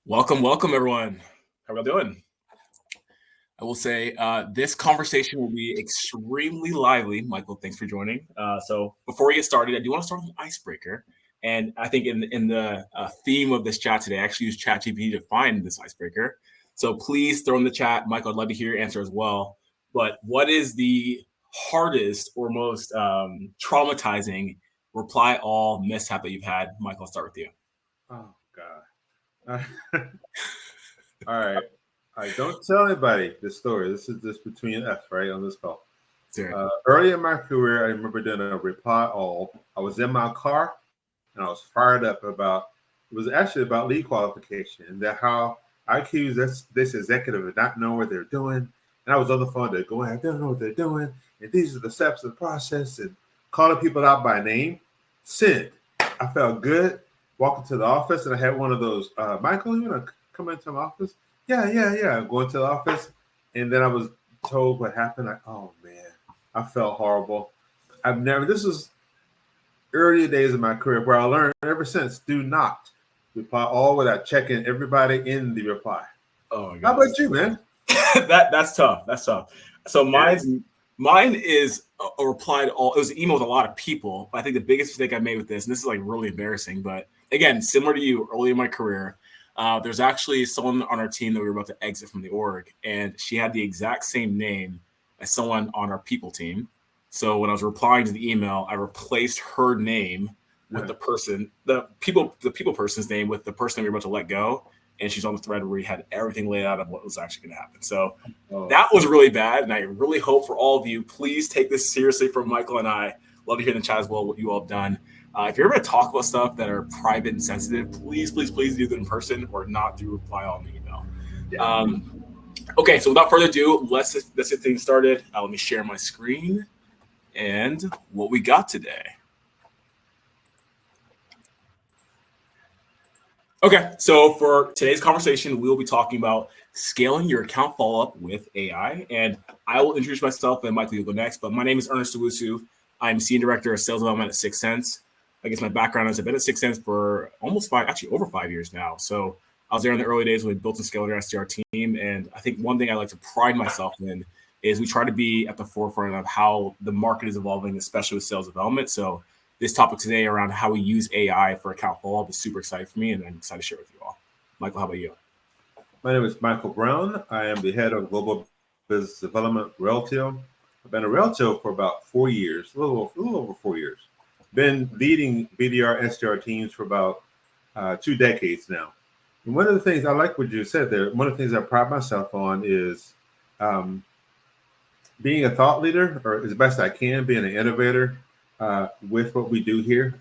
Welcome, everyone. How are we doing? I will say this conversation will be extremely lively. Michael, thanks for joining. So before we get started, I do want to start with an icebreaker. And I think in the theme of this chat today, I actually used ChatGPT to find this icebreaker. So please throw in the chat. Michael, I'd love to hear your answer as well. But what is the hardest or most traumatizing reply all mishap that you've had? Michael, I'll start with you. Oh God. All right. All right. Don't tell anybody this story. This is just between us, right, on this call. Early in my career, I remember doing a reply all. I was in my car and I was fired up about it was actually about lead qualification and that how I accused this executive of not knowing what they're doing. And I was on the phone to go, I don't know what they're doing. And these are the steps of the process and calling people out by name. Send. I felt good walking to the office and I had one of those, Michael, you want to come into my office? Yeah. Going to the office. And then I was told what happened. Like, oh man, I felt horrible. This was early days of my career where I learned ever since, do not reply all without checking everybody in the reply. Oh, how about you, man? That's tough. That's tough. So mine is a reply to all. It was an email with a lot of people. I think the biggest mistake I made with this, and this is like really embarrassing, but again, similar to you, early in my career, there's actually someone on our team that we were about to exit from the org, and she had the exact same name as someone on our people team. So when I was replying to the email, I replaced her name with the people person's name with the person we were about to let go. And she's on the thread where we had everything laid out of what was actually going to happen. So that was really bad. And I really hope for all of you, please take this seriously from Michael and I. Love to hear in the chat as well what you all have done. If you're ever going to talk about stuff that are private and sensitive, please do that in person or not do reply on the email. Okay, so without further ado, let's get things started. Let me share my screen and what we got today. Okay, so for today's conversation, we'll be talking about scaling your account follow-up with AI. And I will introduce myself and Michael, you'll go next. But my name is Ernest Owusu. I'm Senior Director of Sales Development at 6sense. I guess my background is I've been at 6sense for over 5 years now. So I was there in the early days when we built and scaled our SDR team. And I think one thing I like to pride myself in is we try to be at the forefront of how the market is evolving, especially with sales development. So this topic today around how we use AI for account follow-up is super exciting for me, and I'm excited to share with you all. Michael, how about you? My name is Michael Brown. I am the head of Global Business Development Reltio. I've been a Reltio for about 4 years, a little over 4 years. Been leading BDR, SDR teams for about 2 decades now. And one of the things I like what you said there, one of the things I pride myself on is being a thought leader, or as best I can, being an innovator. With what we do here.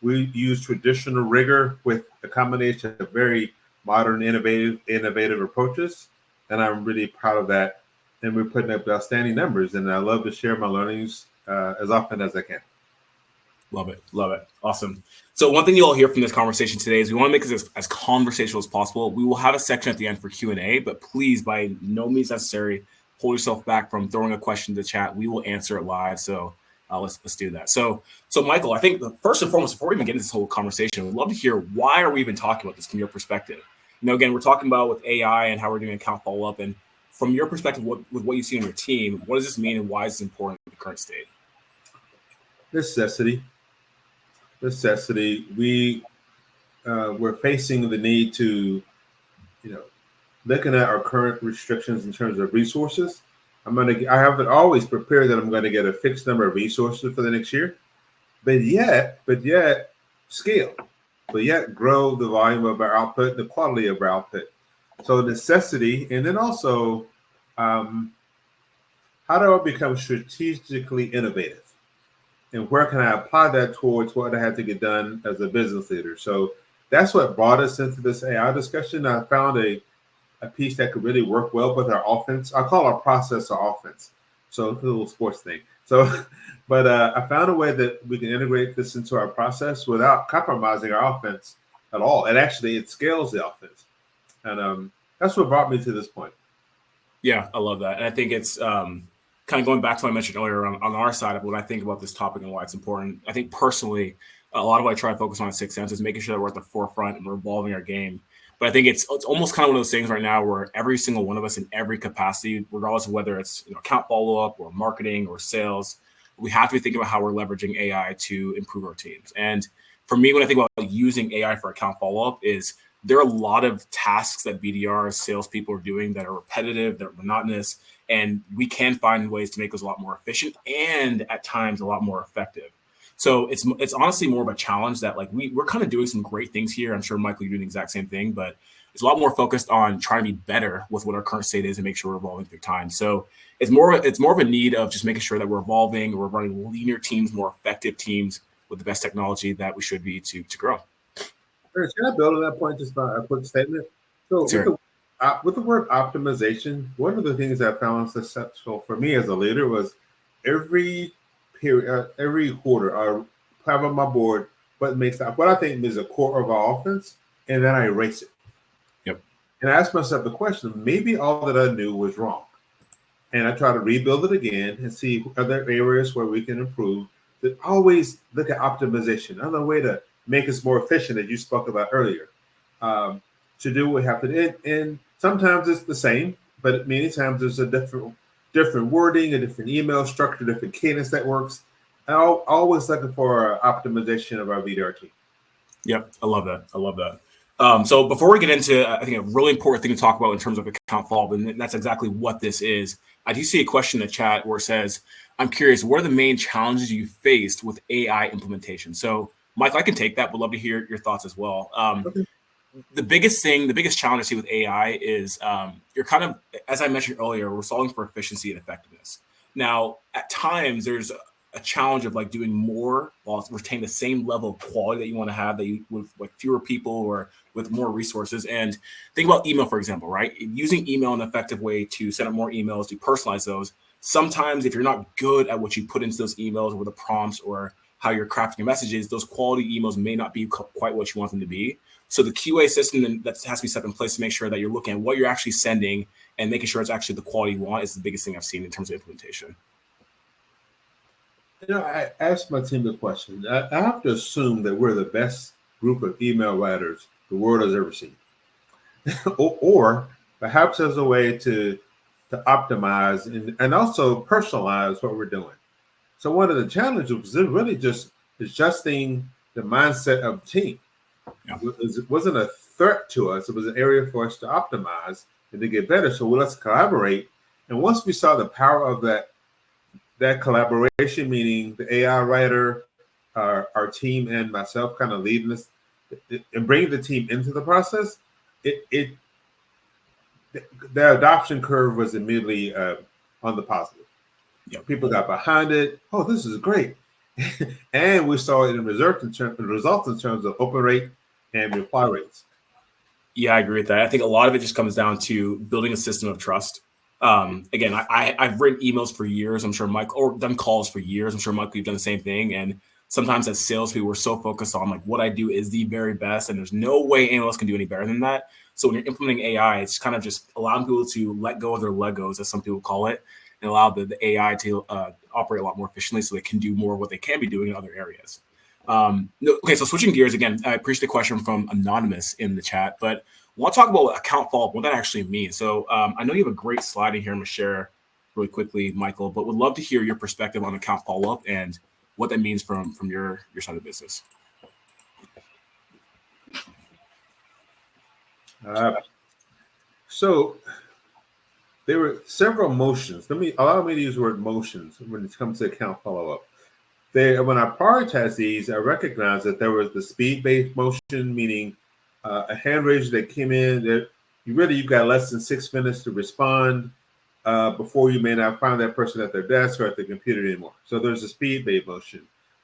We use traditional rigor with a combination of very modern, innovative approaches, and I'm really proud of that. And we're putting up outstanding numbers, and I love to share my learnings as often as I can. Love it. Awesome. So one thing you'll hear from this conversation today is we want to make this as conversational as possible. We will have a section at the end for Q&A, but please, by no means necessary, pull yourself back from throwing a question to the chat. We will answer it live. So let's do that. So Michael, I think first and foremost, before we even get into this whole conversation, we'd love to hear why are we even talking about this from your perspective? Again, we're talking about with AI and how we're doing account follow-up. And from your perspective, with what you see on your team, what does this mean and why is this important in the current state? Necessity. We're facing the need to, looking at our current restrictions in terms of resources. I haven't always prepared that I'm going to get a fixed number of resources for the next year, but yet scale, but yet grow the volume of our output, the quality of our output. So necessity, and then also, how do I become strategically innovative? And where can I apply that towards what I have to get done as a business leader? So that's what brought us into this AI discussion. I found a piece that could really work well with our offense. I call our process our offense. So it's a little sports thing. But I found a way that we can integrate this into our process without compromising our offense at all. And actually, it scales the offense. And that's what brought me to this point. Yeah, I love that. And I think it's kind of going back to what I mentioned earlier on our side of when I think about this topic and why it's important. I think personally, a lot of what I try to focus on at 6sense is making sure that we're at the forefront and we're evolving our game. But I think it's almost kind of one of those things right now where every single one of us in every capacity, regardless of whether it's account follow-up or marketing or sales, we have to be thinking about how we're leveraging AI to improve our teams. And for me, when I think about using AI for account follow-up, is there are a lot of tasks that BDRs, salespeople are doing that are repetitive, that are monotonous, and we can find ways to make those a lot more efficient and at times a lot more effective. So it's honestly more of a challenge that like we're kind of doing some great things here. I'm sure, Michael, you're doing the exact same thing, but it's a lot more focused on trying to be better with what our current state is and make sure we're evolving through time. So it's more of a need of just making sure that we're evolving, we're running leaner teams, more effective teams with the best technology that we should be to grow. Can I build on that point just by a quick statement? So with the word optimization, one of the things I found successful for me as a leader was every period, every quarter, I have on my board what I think is a core of our offense, and then I erase it. Yep. And I asked myself the question: maybe all that I knew was wrong, and I try to rebuild it again and see other areas where we can improve. But always look at optimization, another way to make us more efficient, as you spoke about earlier. To do what we have to do, and sometimes it's the same, but many times there's a different wording, a different email structure, different cadence that works. I'm always looking for optimization of our VDR team. Yep, I love that. So before we get into, I think a really important thing to talk about in terms of account follow-up, and that's exactly what this is. I do see a question in the chat where it says, I'm curious, what are the main challenges you faced with AI implementation? So, Mike, I can take that, but love to hear your thoughts as well. Okay. The biggest challenge I see with AI is you're kind of, as I mentioned earlier, we're solving for efficiency and effectiveness. Now, at times, there's a challenge of like doing more while retaining the same level of quality that you want to have that you with like fewer people or with more resources. And think about email, for example, right? Using email in an effective way to send out more emails, to personalize those. Sometimes if you're not good at what you put into those emails or the prompts or how you're crafting your messages, those quality emails may not be quite what you want them to be. So the QA system that has to be set in place to make sure that you're looking at what you're actually sending and making sure it's actually the quality you want is the biggest thing I've seen in terms of implementation. I asked my team the question. I have to assume that we're the best group of email writers the world has ever seen. or perhaps as a way to optimize and also personalize what we're doing. So one of the challenges was really just adjusting the mindset of the team. Yeah. It wasn't a threat to us. It was an area for us to optimize and to get better. So let's collaborate. And once we saw the power of that collaboration, meaning the AI writer, our team, and myself kind of leading this and bringing the team into the process, the adoption curve was immediately on the positive. People got behind it. Oh, this is great. And we saw it in results in terms of open rate and reply rates. Yeah, I agree with that. I think a lot of it just comes down to building a system of trust. Again, I've written emails for years. I'm sure Mike, or done calls for years. I'm sure Mike, you've done the same thing. And sometimes as salespeople, we're so focused on like what I do is the very best, and there's no way anyone else can do any better than that. So when you're implementing AI, it's kind of just allowing people to let go of their Legos, as some people call it, and allow the AI to operate a lot more efficiently so they can do more of what they can be doing in other areas. Okay, so switching gears again, I appreciate the question from Anonymous in the chat, but I want to talk about account follow-up, what that actually means. So I know you have a great slide in here I'm going to share really quickly, Michael, but would love to hear your perspective on account follow-up and what that means from your side of the business. So there were several motions. Allow me to use the word motions when it comes to account follow-up. When I prioritized these, I recognized that there was the speed-based motion, meaning a hand raise that came in that you've got less than 6 minutes to respond before you may not find that person at their desk or at the computer anymore. So there's a speed-based motion.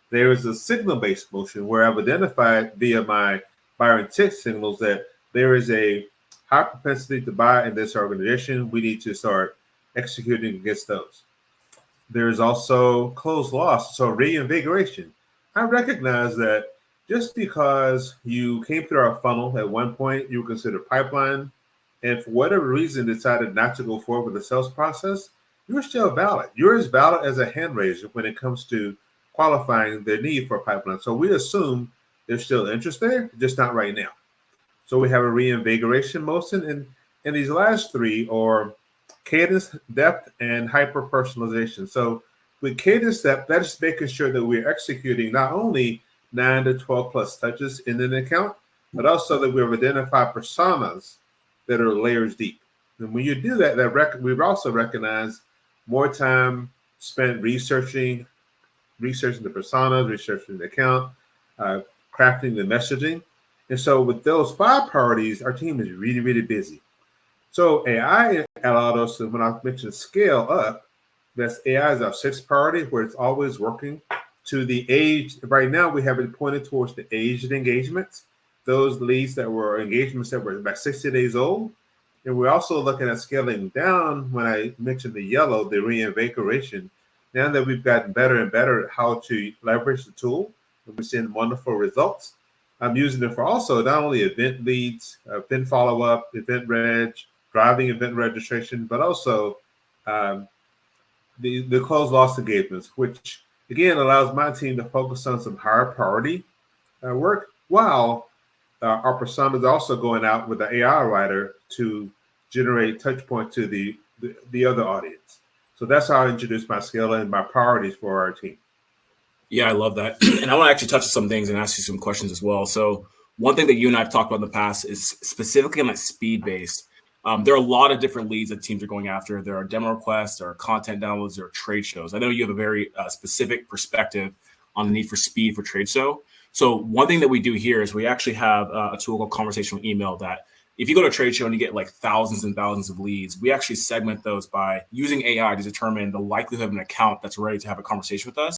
There is a signal-based motion where I've identified via my buyer intent signals that there is a high propensity to buy in this organization. We need to start executing against those. There's also closed loss, so reinvigoration. I recognize that just because you came through our funnel at one point, you were considered pipeline, and for whatever reason decided not to go forward with the sales process, you're still valid. You're as valid as a hand raiser when it comes to qualifying their need for a pipeline. So we assume there's still interest there, just not right now. So we have a reinvigoration motion, and these last three are cadence, depth, and hyper personalization. So with cadence depth, that is making sure that we're executing not only 9 to 12 plus touches in an account, but also that we've identified personas that are layers deep. And when you do that, we've also recognized more time spent researching the personas, researching the account, crafting the messaging. And so with those 5 priorities, our team is really, really busy. So AI allowed us to, when I mentioned scale up, that's AI is our 6th priority, where it's always working to the age. Right now, we have it pointed towards the aged engagements, those leads that were engagements that were about 60 days old. And we're also looking at scaling down when I mentioned the yellow, the reinvigoration. Now that we've gotten better and better at how to leverage the tool, and we're seeing wonderful results. I'm using it for also not only event leads, event follow-up, event reg, driving event registration, but also the closed loss engagements, which again allows my team to focus on some higher priority work, while our persona is also going out with the AI writer to generate touch point to the other audience. So that's how I introduce my scale and my priorities for our team. Yeah, I love that. And I want to actually touch on some things and ask you some questions as well. So one thing that you and I have talked about in the past is specifically on that speed based. There are a lot of different leads that teams are going after. There are demo requests, there are content downloads, there are trade shows. I know you have a very specific perspective on the need for speed for trade show. So one thing that we do here is we actually have a tool called conversational email that if you go to a trade show and you get like thousands and thousands of leads, we actually segment those by using AI to determine the likelihood of an account that's ready to have a conversation with us.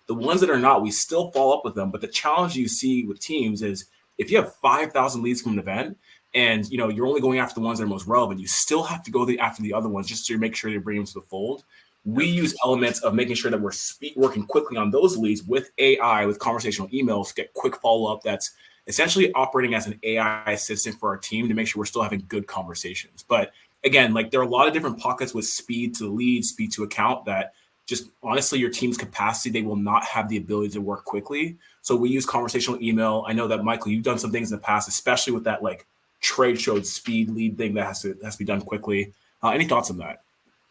The ones that are not, we still follow up with them. But the challenge you see with teams is if you have 5,000 leads from an event and you're only going after the ones that are most relevant, you still have to go after the other ones just to make sure you bring them to the fold. We use elements of making sure that we're working quickly on those leads with AI, with conversational emails to get quick follow-up that's essentially operating as an AI assistant for our team to make sure we're still having good conversations. But again, like there are a lot of different pockets with speed to lead, speed to account that just honestly, your team's capacity, they will not have the ability to work quickly. So we use conversational email. I know that, Michael, you've done some things in the past, especially with that like trade show speed lead thing that has to be done quickly. Any thoughts on that?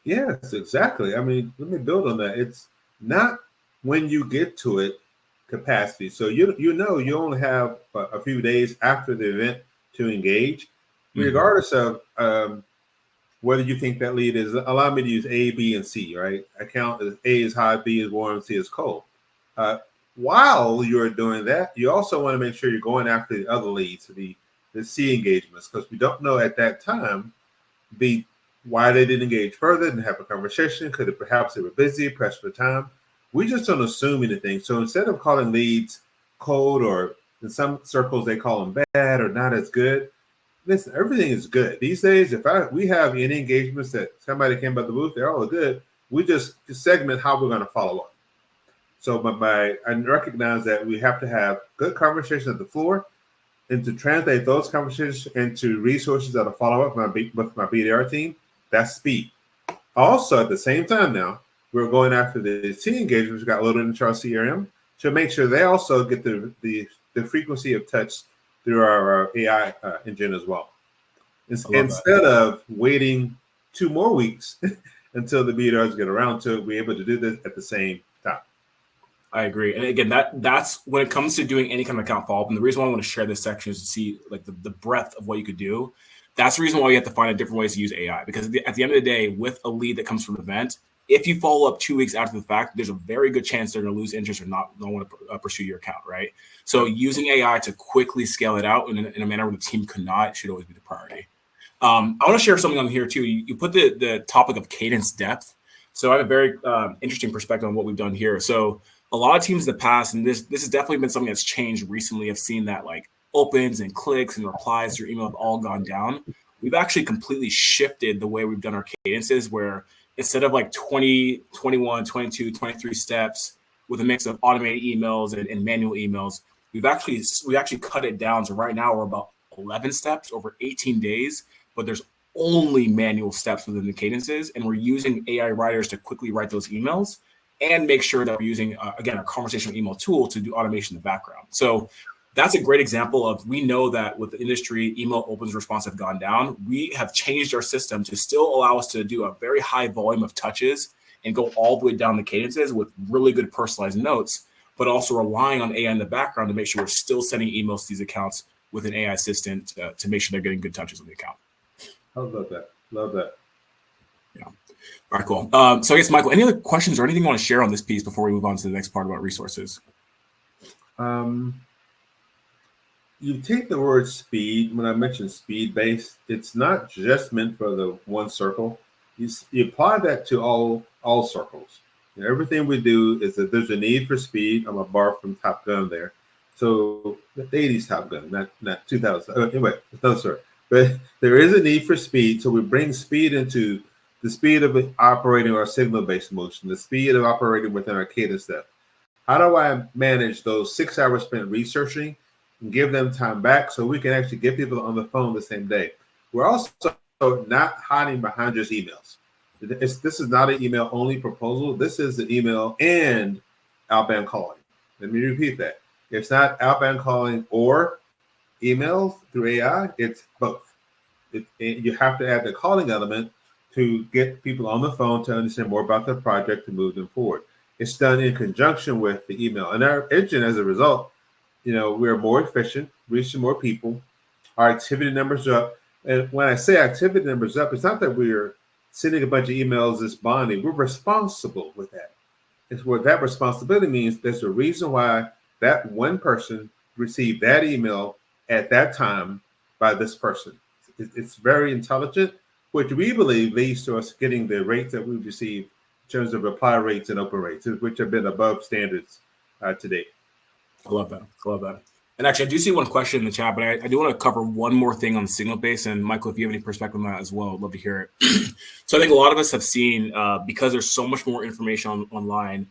Yes, exactly. I mean, let me build on that. It's not when you get to it capacity. So you only have a few days after the event to engage, regardless of whether you think that lead is. Allow me to use A, B, and C. Right? Account is A is high, B is warm, C is cold. While you're doing that, you also want to make sure you're going after the other leads, the C engagements, because we don't know at that time why they didn't engage further, didn't have a conversation. Could it perhaps they were busy, pressed for time? We just don't assume anything. So instead of calling leads cold, or in some circles they call them bad or not as good, listen, everything is good these days. If we have any engagements that somebody came by the booth, they're all good. We just segment how we're going to follow up. So I recognize that we have to have good conversations at the floor, and to translate those conversations into resources that will follow up with my BDR team. That's speed. Also, at the same time now, we're going after the C engagements we got loaded into our CRM to make sure they also get the frequency of touch through our AI engine as well. Instead of waiting 2 more weeks until the BDRs get around to it, we're able to do this at the same time. I agree. And again, that's when it comes to doing any kind of account follow-up. And the reason why I want to share this section is to see like the breadth of what you could do. That's the reason why you have to find different ways to use AI, because at the end of the day, with a lead that comes from an event, if you follow up 2 weeks after the fact, there's a very good chance they're going to lose interest or not want to pursue your account, right? So using AI to quickly scale it out in a manner where the team could not should always be the priority. I want to share something on here too. You put the topic of cadence depth. So I have a very interesting perspective on what we've done here. So a lot of teams in the past, and this has definitely been something that's changed recently. I've seen that like opens and clicks and replies to your email have all gone down. We've actually completely shifted the way we've done our cadences, where instead of like 20, 21, 22, 23 steps with a mix of automated emails and manual emails, we actually cut it down. So right now we're about 11 steps over 18 days, but there's only manual steps within the cadences. And we're using AI writers to quickly write those emails and make sure that we're using, again, a conversational email tool to do automation in the background. So that's a great example of, we know that with the industry, email opens response have gone down. We have changed our system to still allow us to do a very high volume of touches and go all the way down the cadences with really good personalized notes, but also relying on AI in the background to make sure we're still sending emails to these accounts with an AI assistant to make sure they're getting good touches on the account. I love that. Love that. Yeah. All right, cool. So I guess, Michael, any other questions or anything you want to share on this piece before we move on to the next part about resources? You take the word speed. When I mentioned speed-based, it's not just meant for the one circle. You apply that to all circles. Everything we do is that there's a need for speed. I'm a bar from Top Gun there. So the 80s Top Gun, not 2000. Anyway, it's no sir. But there is a need for speed. So we bring speed into the speed of operating our signal-based motion, the speed of operating within our cadence step. How do I manage those 6 hours spent researching and give them time back so we can actually get people on the phone the same day? We're also not hiding behind just emails. This is not an email only proposal. This is the email and outbound calling. Let me repeat that. It's not outbound calling or emails through AI. It's both. You have to add the calling element to get people on the phone to understand more about the project to move them forward. It's done in conjunction with the email. And our engine, as a result, we're more efficient, reaching more people. Our activity numbers are up. And when I say activity numbers up, it's not that we're sending a bunch of emails as bonding. We're responsible with that. It's what that responsibility means. There's a reason why that one person received that email at that time by this person. It's very intelligent, which we believe leads to us getting the rates that we've received in terms of reply rates and open rates, which have been above standards to date. I love that. I love that. And actually, I do see one question in the chat, but I do want to cover one more thing on the signal base. And Michael, if you have any perspective on that as well, I'd love to hear it. So I think a lot of us have seen, because there's so much more information online,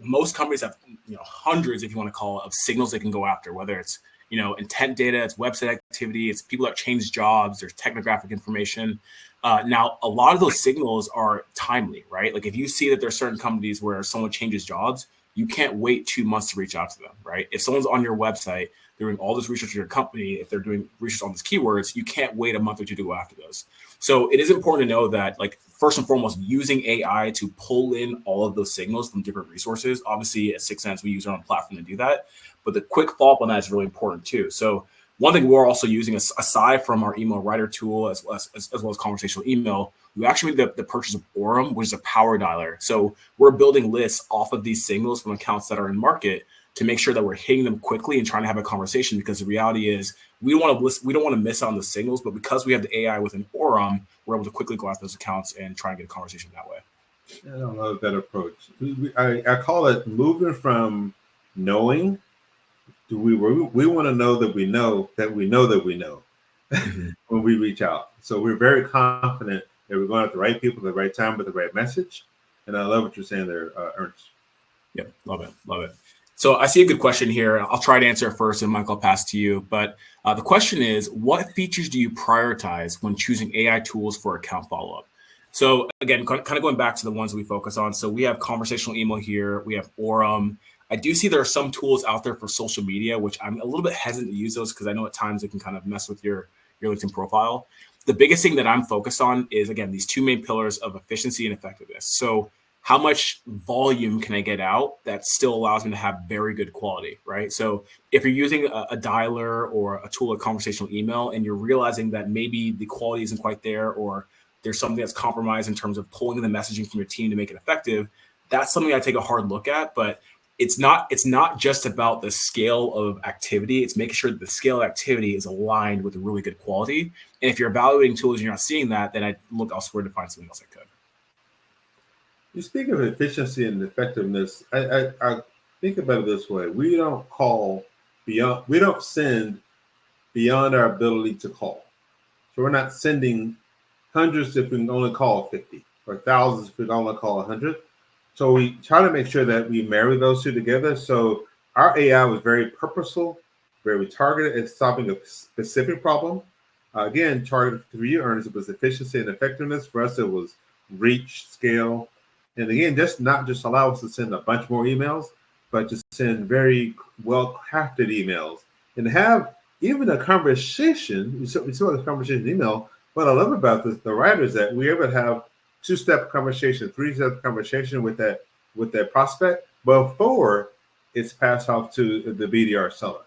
most companies have hundreds, if you want to call it, of signals they can go after, whether it's intent data, it's website activity, it's people that change jobs, there's technographic information. Now, a lot of those signals are timely, right? Like if you see that there's certain companies where someone changes jobs, you can't wait 2 months to reach out to them, right? If someone's on your website, they're doing all this research on your company, if they're doing research on these keywords, you can't wait a month or two to go after those. So it is important to know that, like, first and foremost, using AI to pull in all of those signals from different resources. Obviously, at 6sense, we use our own platform to do that. But the quick follow-up on that is really important too. So one thing we're also using, aside from our email writer tool, as well as conversational email, we actually made the purchase of Orem, which is a power dialer. So we're building lists off of these signals from accounts that are in market to make sure that we're hitting them quickly and trying to have a conversation, because the reality is we don't want to miss out on the signals, but because we have the AI within Orem, we're able to quickly go after those accounts and try and get a conversation that way. I don't love that approach. I call it moving from knowing to we want to know that we know that we know that we know when we reach out. So we're very confident that we're going at the right people at the right time with the right message. And I love what you're saying there, Ernst. Yeah, love it. Love it. So I see a good question here. I'll try to answer it first, and Mike, I'll pass to you. But the question is, what features do you prioritize when choosing AI tools for account follow-up? So again, kind of going back to the ones we focus on. So we have conversational email here. We have Orem. I do see there are some tools out there for social media, which I'm a little bit hesitant to use those because I know at times it can kind of mess with your LinkedIn profile. The biggest thing that I'm focused on is, again, these two main pillars of efficiency and effectiveness. So how much volume can I get out that still allows me to have very good quality, right? So if you're using a dialer or a tool like conversational email and you're realizing that maybe the quality isn't quite there, or there's something that's compromised in terms of pulling the messaging from your team to make it effective, that's something I take a hard look at. But it's not just about the scale of activity. It's making sure that the scale of activity is aligned with a really good quality. And if you're evaluating tools and you're not seeing that, then I look elsewhere to find something else I could. You speak of efficiency and effectiveness. I think about it this way: we don't send beyond our ability to call. So we're not sending hundreds if we can only call 50, or thousands if we can only call 100. So we try to make sure that we marry those two together. So our AI was very purposeful, very targeted at solving a specific problem. Again, targeted for you, Ernest, it was efficiency and effectiveness. For us, it was reach, scale. And again, not just allow us to send a bunch more emails, but to send very well-crafted emails and have even a conversation. We saw the conversation email. What I love about the writer is that we ever have 2-step conversation, 3-step conversation with that prospect before it's passed off to the BDR seller.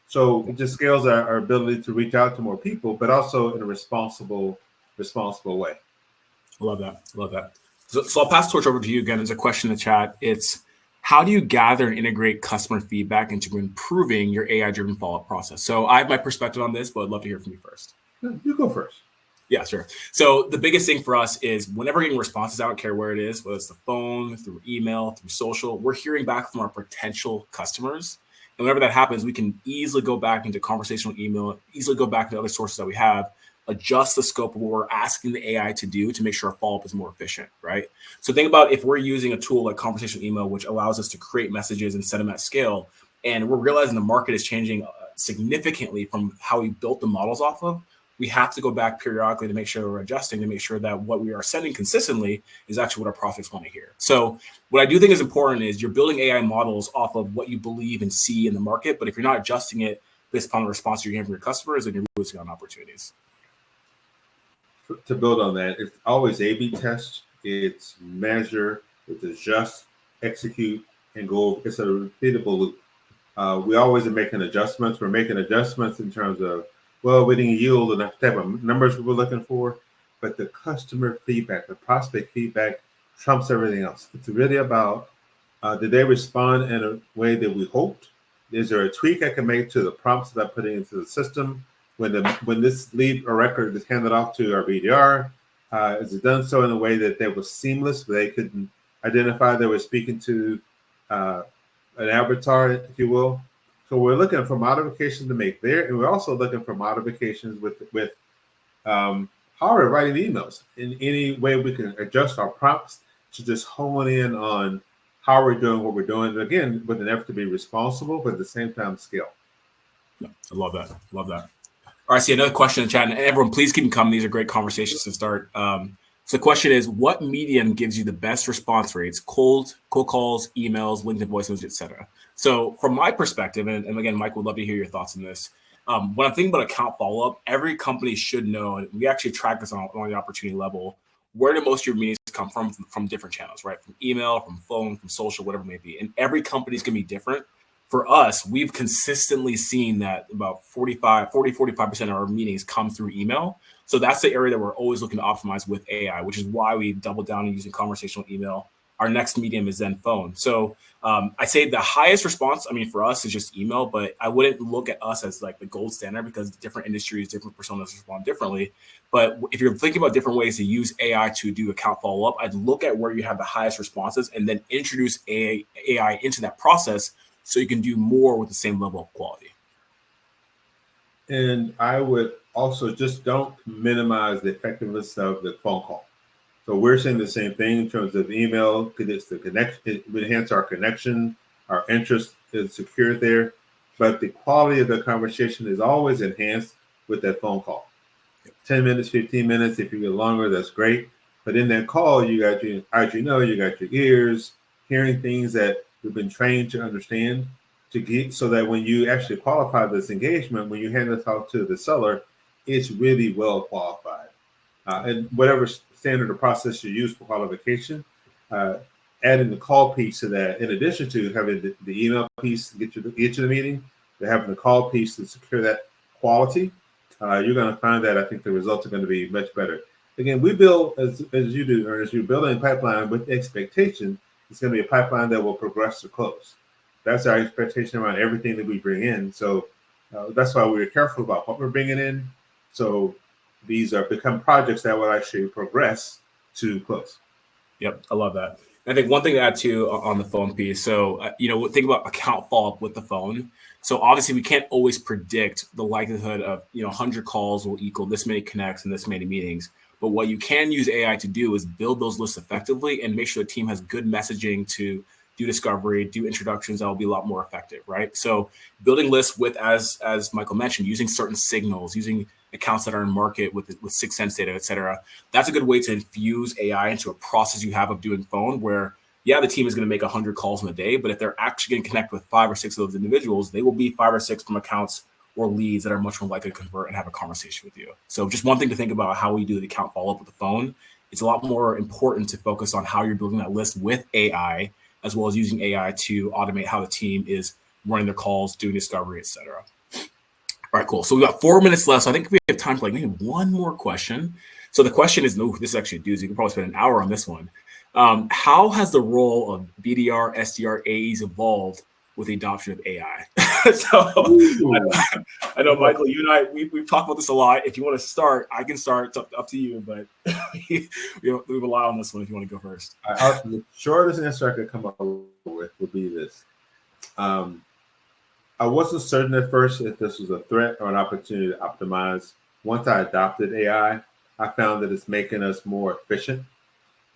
So it just scales our ability to reach out to more people, but also in a responsible way. I love that. Love that. So I'll pass the torch over to you again. There's a question in the chat. It's how do you gather and integrate customer feedback into improving your AI-driven follow-up process? So I have my perspective on this, but I'd love to hear from you first. You go first. Yeah, sure. So the biggest thing for us is whenever getting responses, I don't care where it is, whether it's the phone, through email, through social, we're hearing back from our potential customers. And whenever that happens, we can easily go back into conversational email, easily go back to other sources that we have, adjust the scope of what we're asking the AI to do to make sure our follow-up is more efficient, right? So think about if we're using a tool like conversational email, which allows us to create messages and send them at scale, and we're realizing the market is changing significantly from how we built the models off of, we have to go back periodically to make sure we're adjusting to make sure that what we are sending consistently is actually what our prospects want to hear. So what I do think is important is you're building AI models off of what you believe and see in the market. But if you're not adjusting it based upon the response you're getting from your customers, then you're losing on opportunities. To build on that, it's always A/B test. It's measure, it's adjust, execute, and go. It's a repeatable loop. We always are making adjustments. We're making adjustments in terms of, well, we didn't yield enough type of numbers we were looking for, but the customer feedback, the prospect feedback trumps everything else. It's really about, did they respond in a way that we hoped? Is there a tweak I can make to the prompts that I'm putting into the system? When this lead or record is handed off to our BDR, is it done so in a way that was seamless, where they couldn't identify they were speaking to an avatar, if you will? So we're looking for modifications to make there, and we're also looking for modifications with how we're writing emails. In any way we can adjust our prompts to just hone in on how we're doing what we're doing. And again, with an effort to be responsible, but at the same time scale. Yeah, I love that. Love that. All right, I see another question in the chat, and everyone, please keep them coming. These are great conversations to start. So the question is, what medium gives you the best response rates? Cold calls, emails, LinkedIn voicemails, etc. So from my perspective, and again, Mike, would love to hear your thoughts on this. When I'm thinking about account follow-up, every company should know, and we actually track this on the opportunity level, where do most of your meetings come from different channels, right? From email, from phone, from social, whatever it may be. And every company is going to be different. For us, we've consistently seen that about 45% of our meetings come through email. So that's the area that we're always looking to optimize with AI, which is why we doubled down on using conversational email. Our next medium is then phone. So I say the highest response, for us is just email, but I wouldn't look at us as like the gold standard because different industries, different personas respond differently. But if you're thinking about different ways to use AI to do account follow-up, I'd look at where you have the highest responses and then introduce AI into that process so you can do more with the same level of quality. And I would also just don't minimize the effectiveness of the phone call. So we're saying the same thing in terms of email, because it's the connection, it would enhance our connection, our interest is secured there. But the quality of the conversation is always enhanced with that phone call. 10 minutes, 15 minutes, if you get longer, that's great. But in that call, you got your, as you know, you got your ears, hearing things that we've been trained to understand, to get, so that when you actually qualify this engagement, when you hand this off to the seller, it's really well qualified. And whatever standard or process you use for qualification, adding the call piece to that, in addition to having the email piece to get you to the meeting, to having the call piece to secure that quality, you're going to find that I think the results are going to be much better. Again, we build, as you do, Ernest, you're building a pipeline with expectation. It's going to be a pipeline that will progress to close. That's our expectation around everything that we bring in. So that's why we're careful about what we're bringing in. So these are become projects that will actually progress to close. Yep, I love that. I think one thing to add too on the phone piece. So, think about account follow-up with the phone. So obviously we can't always predict the likelihood of, 100 calls will equal this many connects and this many meetings. But what you can use AI to do is build those lists effectively and make sure the team has good messaging to do discovery, do introductions that will be a lot more effective, right? So building lists with, as Michael mentioned, using certain signals, using accounts that are in market with 6sense data, et cetera. That's a good way to infuse AI into a process you have of doing phone where yeah, the team is going to make 100 calls in a day, but if they're actually going to connect with 5 or 6 of those individuals, they will be 5 or 6 from accounts or leads that are much more likely to convert and have a conversation with you. So just one thing to think about how we do the account follow-up with the phone. It's a lot more important to focus on how you're building that list with AI, as well as using AI to automate how the team is running their calls, doing discovery, etc. All right, cool. So we got 4 minutes left. So I think we have time for like maybe one more question. So the question is, this is actually a doozy. You can probably spend an hour on this one. How has the role of BDR, SDR, AEs evolved with the adoption of AI? So I know, Michael, you and I, we've talked about this a lot. If you want to start, I can start. It's up to you, but we rely on this one if you want to go first. The shortest answer I could come up with would be this. I wasn't certain at first if this was a threat or an opportunity to optimize. Once I adopted AI, I found that it's making us more efficient.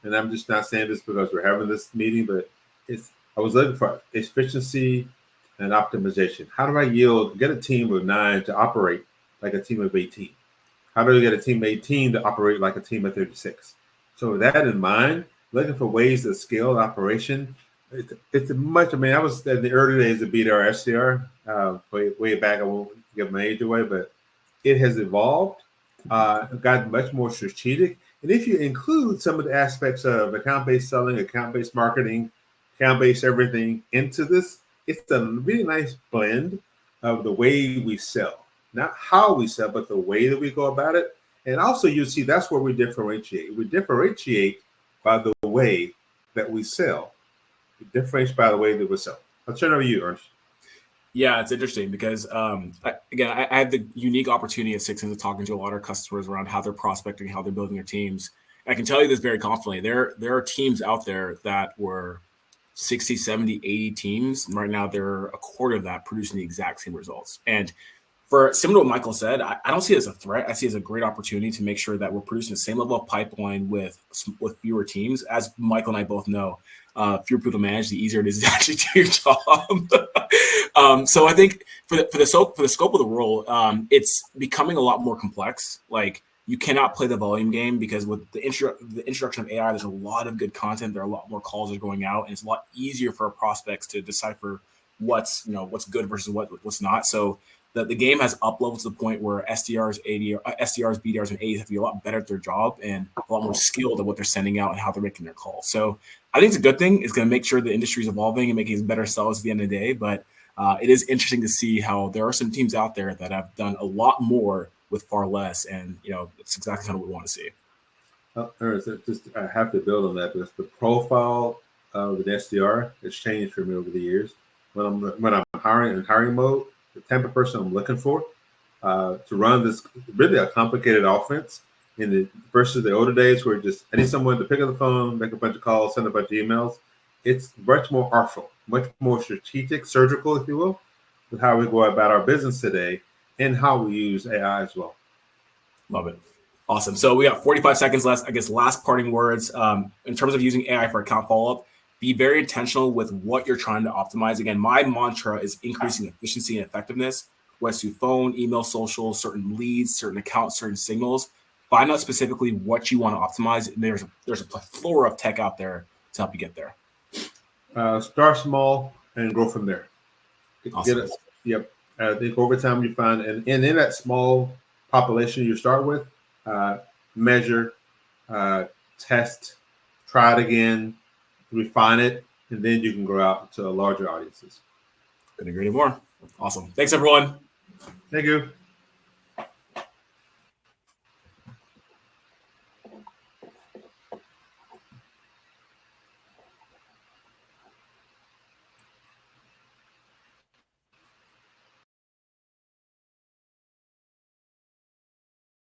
And I'm just not saying this because we're having this meeting, but I was looking for efficiency and optimization. How do I get a team of 9 to operate like a team of 18? How do we get a team of 18 to operate like a team of 36? So with that in mind, looking for ways to scale operation. It's much, I was in the early days of BDR, SDR, way back. I won't give my age away, but it has evolved, gotten much more strategic. And if you include some of the aspects of account-based selling, account-based marketing, account-based everything into this, it's a really nice blend of the way we sell. Not how we sell, but the way that we go about it. And also you see that's where we differentiate. We differentiate by the way that we sell. We differentiate by the way that we sell. I'll turn it over to you, Ernst. Yeah, it's interesting because, I had the unique opportunity at 6sense of talking to a lot of customers around how they're prospecting, how they're building their teams. And I can tell you this very confidently. There are teams out there that were 60, 70, 80 teams. Right now, they're a quarter of that producing the exact same results. And for similar to what Michael said, I don't see it as a threat. I see it as a great opportunity to make sure that we're producing the same level of pipeline with fewer teams. As Michael and I both know, fewer people to manage, the easier it is to actually do your job. So I think for the scope of the role, it's becoming a lot more complex. Like you cannot play the volume game because with the introduction of AI, there's a lot of good content. There are a lot more calls that are going out, and it's a lot easier for our prospects to decipher what's good versus what's not. So the game has up leveled to the point where SDRs, BDRs, and AEs have to be a lot better at their job and a lot more skilled at what they're sending out and how they're making their calls. So I think it's a good thing. It's going to make sure the industry is evolving and making better sellers at the end of the day. But it is interesting to see how there are some teams out there that have done a lot more with far less. And, it's exactly kind of what we want to see. I have to build on that because the profile of the SDR has changed for me over the years. When I'm hiring in hiring mode, the type of person I'm looking for to run this really a complicated offense versus the older days where I need someone to pick up the phone, make a bunch of calls, send a bunch of emails. It's much more artful, much more strategic, surgical, if you will, with how we go about our business today and how we use AI as well. Love it. Awesome. So we got 45 seconds left. I guess last parting words in terms of using AI for account follow-up. Be very intentional with what you're trying to optimize. Again, my mantra is increasing efficiency and effectiveness, whether it's through phone, email, social, certain leads, certain accounts, certain signals. Find out specifically what you want to optimize. There's a plethora of tech out there to help you get there. Start small and grow from there. Awesome. Yep. I think over time you find, and in that small population you start with, measure, test, try it again, refine it, and then you can grow out to larger audiences. Couldn't agree more. Awesome. Thanks, everyone. Thank you.